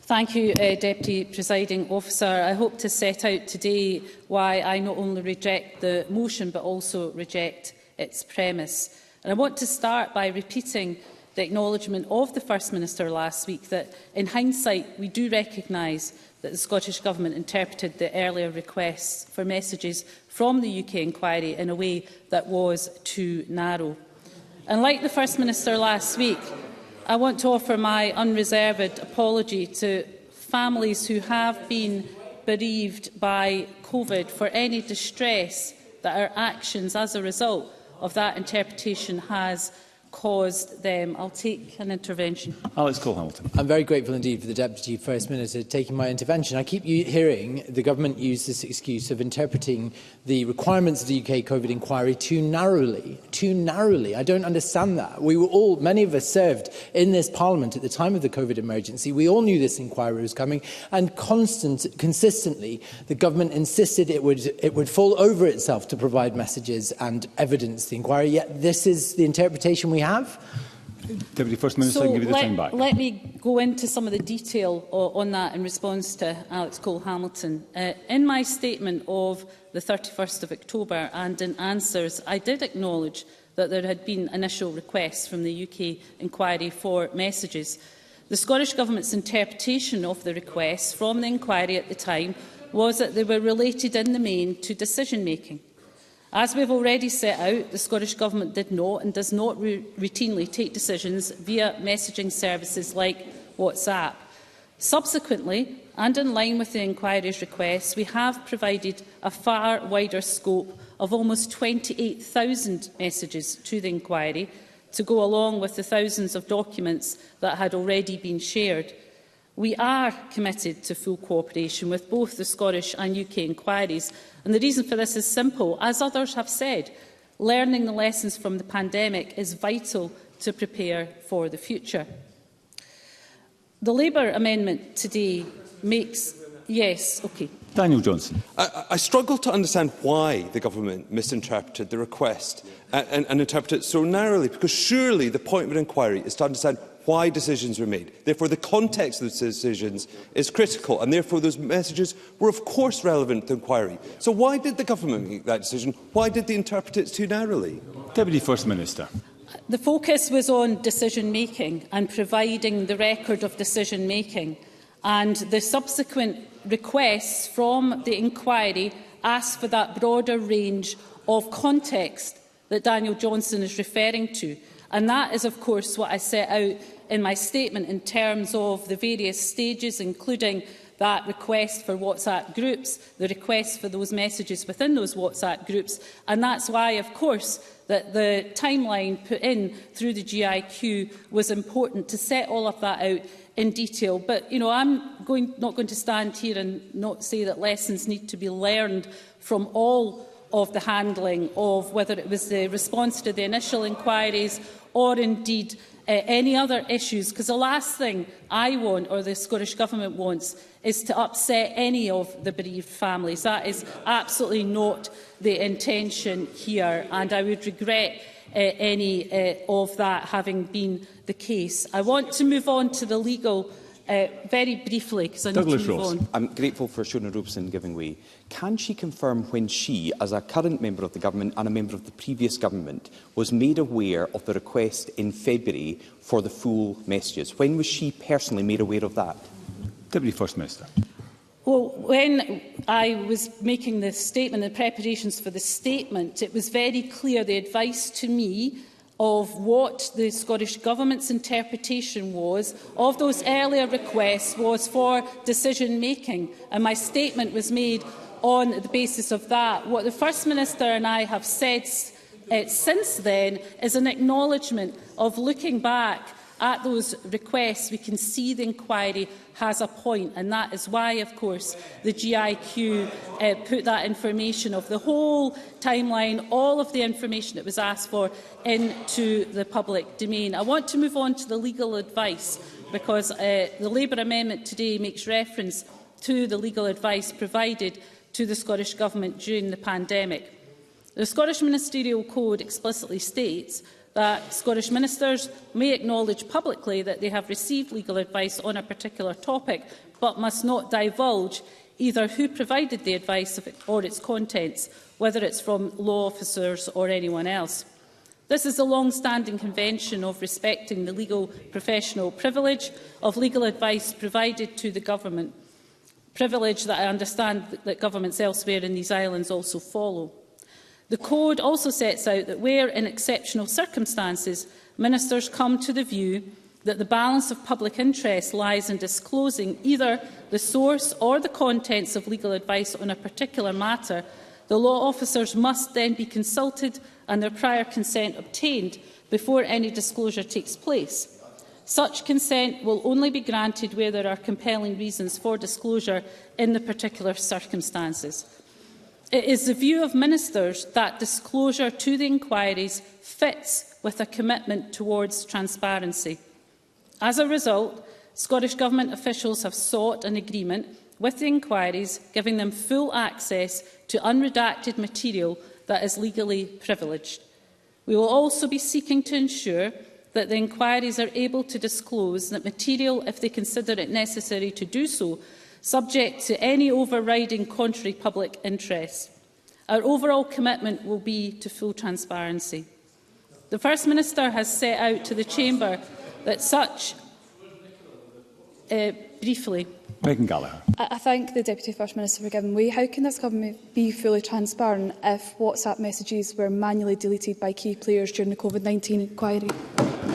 Thank you, Deputy Presiding Officer. I hope to set out today why I not only reject the motion but also reject its premise. And I want to start by repeating the acknowledgement of the First Minister last week that, in hindsight, we do recognise that the Scottish Government interpreted the earlier requests for messages from the UK inquiry in a way that was too narrow. And like the First Minister last week, I want to offer my unreserved apology to families who have been bereaved by COVID for any distress that our actions as a result of that interpretation has caused them. I'll take an intervention. Alex Cole-Hamilton. I'm very grateful indeed for the Deputy First Minister taking my intervention. I keep hearing the Government use this excuse of interpreting the requirements of the UK COVID inquiry too narrowly. Too narrowly. I don't understand that. We were all, many of us served in this Parliament at the time of the COVID emergency. We all knew this inquiry was coming, and consistently the Government insisted it would fall over itself to provide messages and evidence to the inquiry, yet this is the interpretation we have. Deputy First Minister, I'll give you the time back. Let me go into some of the detail on that in response to Alex Cole-Hamilton. In my statement of the 31st of October and in answers, I did acknowledge that there had been initial requests from the UK inquiry for messages. The Scottish Government's interpretation of the requests from the inquiry at the time was that they were related in the main to decision-making. As we have already set out, the Scottish Government did not and does not routinely take decisions via messaging services like WhatsApp. Subsequently, and in line with the inquiry's requests, we have provided a far wider scope of almost 28,000 messages to the inquiry to go along with the thousands of documents that had already been shared. We are committed to full cooperation with both the Scottish and UK inquiries, and the reason for this is simple. As others have said, learning the lessons from the pandemic is vital to prepare for the future. The Labour amendment today makes... Yes, OK. Daniel Johnson. I struggle to understand why the Government misinterpreted the request and interpreted it so narrowly, because surely the point of an inquiry is to understand why decisions were made. Therefore, the context of those decisions is critical, and therefore those messages were of course relevant to the inquiry. So why did the Government make that decision? Why did they interpret it too narrowly? Deputy First Minister. The focus was on decision-making and providing the record of decision-making, and the subsequent requests from the inquiry asked for that broader range of context that Daniel Johnson is referring to. And that is, of course, what I set out in my statement in terms of the various stages, including that request for WhatsApp groups, the request for those messages within those WhatsApp groups. And that's why, of course, that the timeline put in through the GIQ was important to set all of that out in detail. But, you know, I'm not going to stand here and not say that lessons need to be learned from all of the handling of whether it was the response to the initial inquiries or indeed any other issues, because the last thing I want, or the Scottish Government wants, is to upset any of the bereaved families. That is absolutely not the intention here, and I would regret any of that having been the case. I want to move on to the legal very briefly, because I need to move on. I'm grateful for Shona Robison giving way. Can she confirm when she, as a current member of the Government and a member of the previous Government, was made aware of the request in February for the full messages? When was she personally made aware of that? Deputy First Minister. Well, when I was making the statement, the preparations for the statement, it was very clear the advice to me of what the Scottish Government's interpretation was of those earlier requests was for decision-making, and my statement was made on the basis of that. What the First Minister and I have said since then is an acknowledgement of looking back at those requests. We can see the inquiry has a point, and that is why, of course, the GIQ put that information of the whole timeline, all of the information that was asked for, into the public domain. I want to move on to the legal advice, because the Labour amendment today makes reference to the legal advice provided to the Scottish Government during the pandemic. The Scottish Ministerial Code explicitly states that Scottish ministers may acknowledge publicly that they have received legal advice on a particular topic, but must not divulge either who provided the advice or its contents, whether it's from law officers or anyone else. This is a long-standing convention of respecting the legal professional privilege of legal advice provided to the government, privilege that I understand that governments elsewhere in these islands also follow. The Code also sets out that where, in exceptional circumstances, ministers come to the view that the balance of public interest lies in disclosing either the source or the contents of legal advice on a particular matter, the law officers must then be consulted and their prior consent obtained before any disclosure takes place. Such consent will only be granted where there are compelling reasons for disclosure in the particular circumstances. It is the view of ministers that disclosure to the inquiries fits with a commitment towards transparency. As a result, Scottish Government officials have sought an agreement with the inquiries, giving them full access to unredacted material that is legally privileged. We will also be seeking to ensure that the inquiries are able to disclose that material, if they consider it necessary to do so, subject to any overriding contrary public interest. Our overall commitment will be to full transparency. The First Minister has set out to the Chamber that such... briefly. Megan Gallagher. I thank the Deputy First Minister for giving way. How can this government be fully transparent if WhatsApp messages were manually deleted by key players during the COVID-19 inquiry?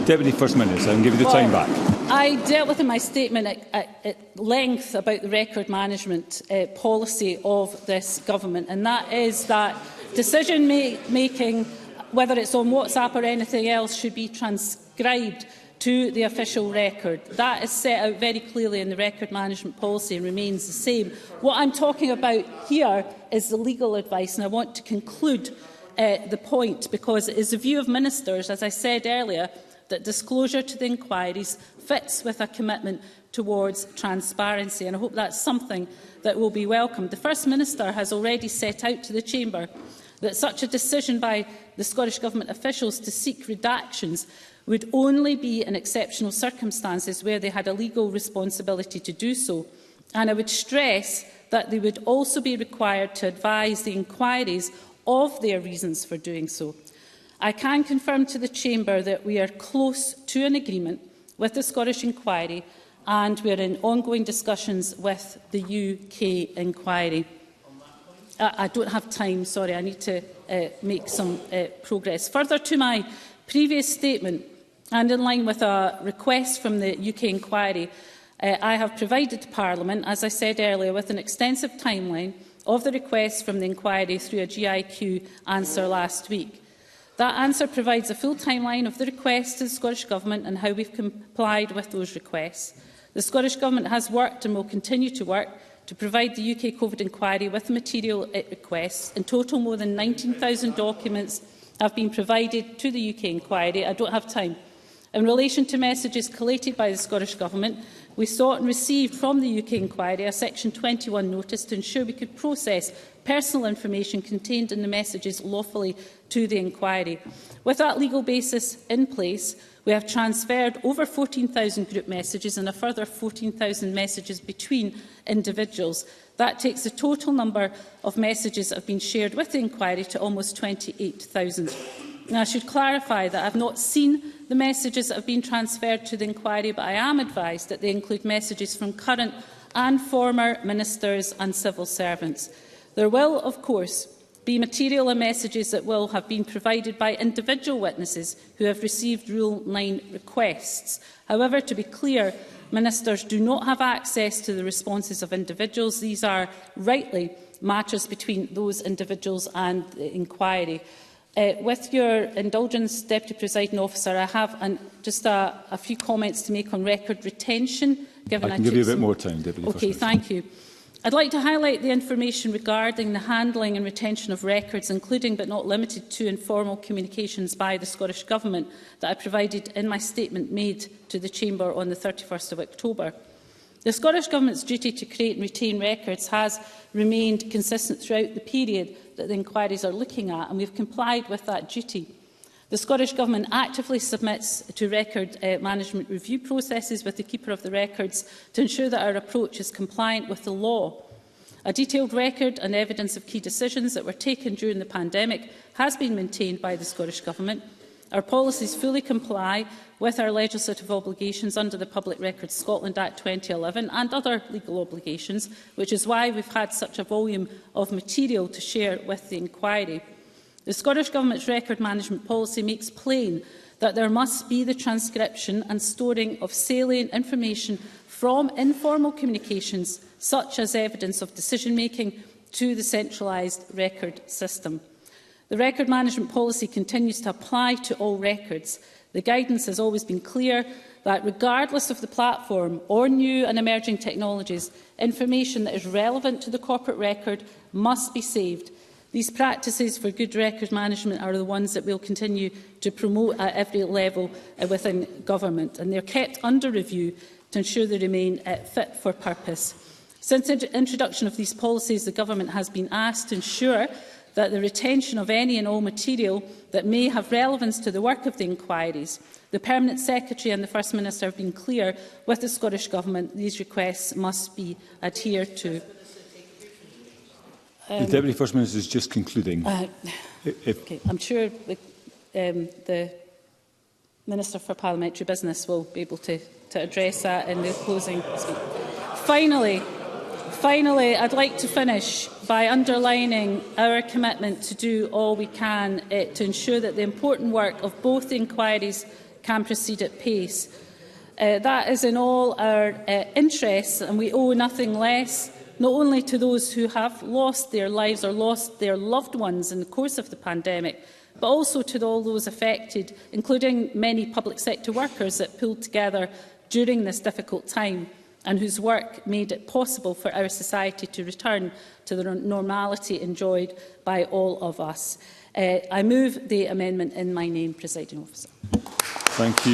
Deputy First Minister, I can give you the time back. I dealt with in my statement at length about the record management policy of this government, and that is that decision-making, whether it's on WhatsApp or anything else, should be transcribed to the official record. That is set out very clearly in the record management policy and remains the same. What I'm talking about here is the legal advice, and I want to conclude the point, because it is the view of ministers, as I said earlier, that disclosure to the inquiries fits with a commitment towards transparency, and I hope that's something that will be welcomed. The First Minister has already set out to the Chamber that such a decision by the Scottish Government officials to seek redactions would only be in exceptional circumstances where they had a legal responsibility to do so, and I would stress that they would also be required to advise the inquiries of their reasons for doing so. I can confirm to the Chamber that we are close to an agreement with the Scottish Inquiry, and we are in ongoing discussions with the UK Inquiry. I don't have time, sorry, I need to make some progress. Further to my previous statement, and in line with a request from the UK Inquiry, I have provided to Parliament, as I said earlier, with an extensive timeline of the request from the inquiry through a GIQ answer last week. That answer provides a full timeline of the request to the Scottish Government and how we've complied with those requests. The Scottish Government has worked and will continue to work to provide the UK COVID inquiry with the material it requests. In total, more than 19,000 documents have been provided to the UK inquiry. I don't have time. In relation to messages collated by the Scottish Government, we sought and received from the UK inquiry a Section 21 notice to ensure we could process personal information contained in the messages lawfully to the inquiry. With that legal basis in place, we have transferred over 14,000 group messages and a further 14,000 messages between individuals. That takes the total number of messages that have been shared with the inquiry to almost 28,000. Now, I should clarify that I have not seen the messages that have been transferred to the inquiry, but I am advised that they include messages from current and former ministers and civil servants. There will, of course, be material and messages that will have been provided by individual witnesses who have received Rule 9 requests. However, to be clear, ministers do not have access to the responses of individuals. These are, rightly, matters between those individuals and the inquiry. With your indulgence, Deputy Presiding Officer, I have just a few comments to make on record retention. Given I can give you a bit more time, Deputy First Minister. Thank you. I'd like to highlight the information regarding the handling and retention of records, including but not limited to informal communications by the Scottish Government that I provided in my statement made to the Chamber on the 31st of October. The Scottish Government's duty to create and retain records has remained consistent throughout the period that the inquiries are looking at, and we have complied with that duty. The Scottish Government actively submits to record management review processes with the Keeper of the Records to ensure that our approach is compliant with the law. A detailed record and evidence of key decisions that were taken during the pandemic has been maintained by the Scottish Government. Our policies fully comply with our legislative obligations under the Public Records Scotland Act 2011 and other legal obligations, which is why we've had such a volume of material to share with the inquiry. The Scottish Government's record management policy makes plain that there must be the transcription and storing of salient information from informal communications, such as evidence of decision-making, to the centralised record system. The record management policy continues to apply to all records. The guidance has always been clear that, regardless of the platform or new and emerging technologies, information that is relevant to the corporate record must be saved. These practices for good record management are the ones that we'll continue to promote at every level within government, and they're kept under review to ensure they remain fit for purpose. Since the introduction of these policies, the Government has been asked to ensure that the retention of any and all material that may have relevance to the work of the inquiries. The Permanent Secretary and the First Minister have been clear with the Scottish Government these requests must be adhered to. The Deputy First Minister is just concluding. Okay. I'm sure the Minister for Parliamentary Business will be able to address that in the closing speech. Finally, I'd like to finish by underlining our commitment to do all we can to ensure that the important work of both the inquiries can proceed at pace. That is in all our interests, and we owe nothing less, not only to those who have lost their lives or lost their loved ones in the course of the pandemic, but also to all those affected, including many public sector workers that pulled together during this difficult time and whose work made it possible for our society to return to the normality enjoyed by all of us. I move the amendment in my name, Presiding Officer. Thank you.